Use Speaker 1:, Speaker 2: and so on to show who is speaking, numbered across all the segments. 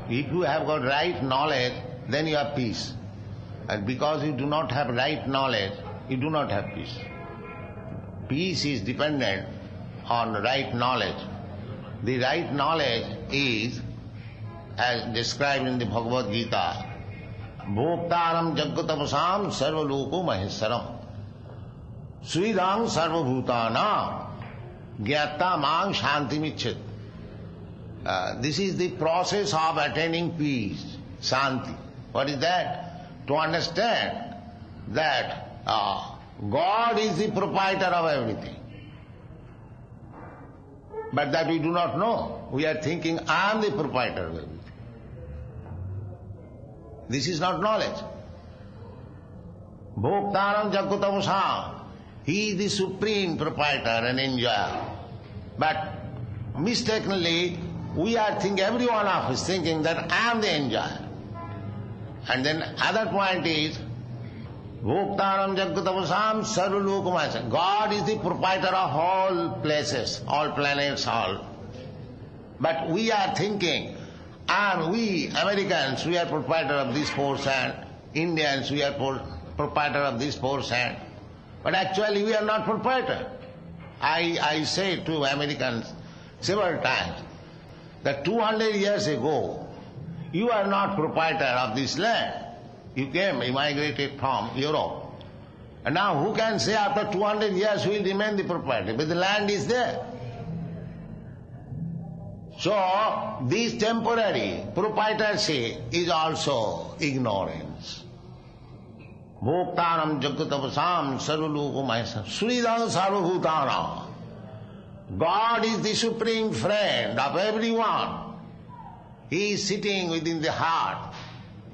Speaker 1: If you have got right knowledge, then you have peace. And because you do not have right knowledge, you do not have peace. Peace is dependent on right knowledge. The right knowledge is, as described in the Bhagavad Gita, Bhoktaram Jagatapasam Sarvaloko Maheswaram Sridham Sarvabhutana Gyata Mang Shanti Michet. This is the process of attaining peace, Shanti. What is that? To understand that God is the proprietor of everything. But that we do not know. We are thinking, I am the proprietor of everything. This is not knowledge. Bhoktaram Jagatapasam. He is the supreme proprietor and enjoyer. But mistakenly, we are thinking, every one of us thinking that I am the enjoyer. And then other point is, Bhoktaram Jagatapasam Sarvalokamasa. God is the proprietor of all places, all planets, all. But we are thinking, and we Americans, we are proprietor of this portion, Indians, we are proprietor of this portion. But actually we are not proprietor. I say to Americans several times that 200 years ago, you are not proprietor of this land. You came, immigrated from Europe. And now who can say after 200 years we will remain the proprietor? But the land is there. So, this temporary proprietorship is also ignorance. Bhoktaram Jagatapasam Sarvaloko Maheswaram Sridham Sarvabhutana. God is the supreme friend of everyone. He is sitting within the heart.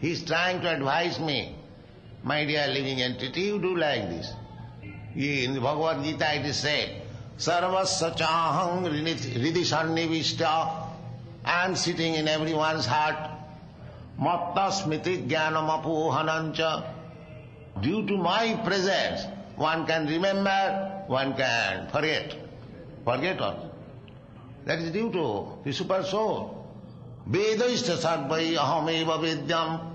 Speaker 1: He is trying to advise me, my dear living entity, you do like this. In the Bhagavad Gita it is said, Sarvasya chaham ridisannivishta. I am sitting in everyone's heart. Matta smiti jnanam apohanancha. Due to my presence, one can remember, one can forget. Forget also. That is due to the super soul. Vedaishta sarvai ahameva vedyam.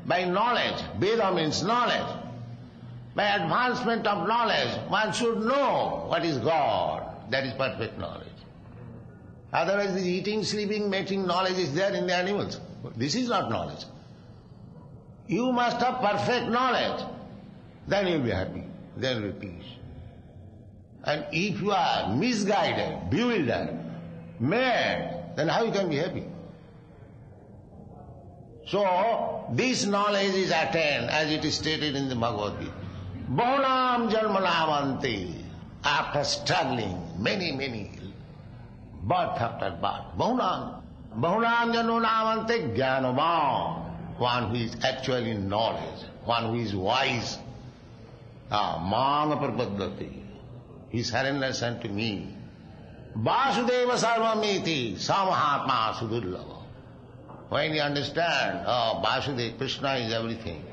Speaker 1: By knowledge, Veda means knowledge. By advancement of knowledge, one should know what is God. That is perfect knowledge. Otherwise, the eating, sleeping, mating knowledge is there in the animals. This is not knowledge. You must have perfect knowledge. Then you will be happy. Then you will be peace. And if you are misguided, bewildered, mad, then how you can be happy? So, this knowledge is attained as it is stated in the Bhagavad Gita. Bahunam janmanavanti. After struggling many birth after birth. Bahunam janmanavanti jnanavam. One who is actually in knowledge, one who is wise. Manga prapaddati. He surrenders unto me. Vasudeva sarvamiti samahatma sudurlava. When you understand, Vasudeva, Krishna is everything,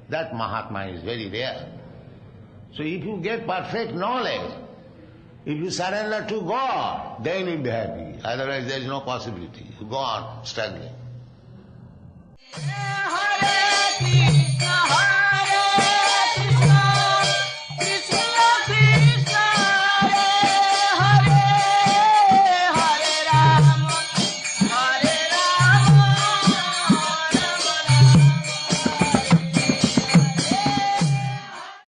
Speaker 1: that Mahatma is very rare. So if you get perfect knowledge, if you surrender to God, then you'll be happy. Otherwise there is no possibility. You go on struggling.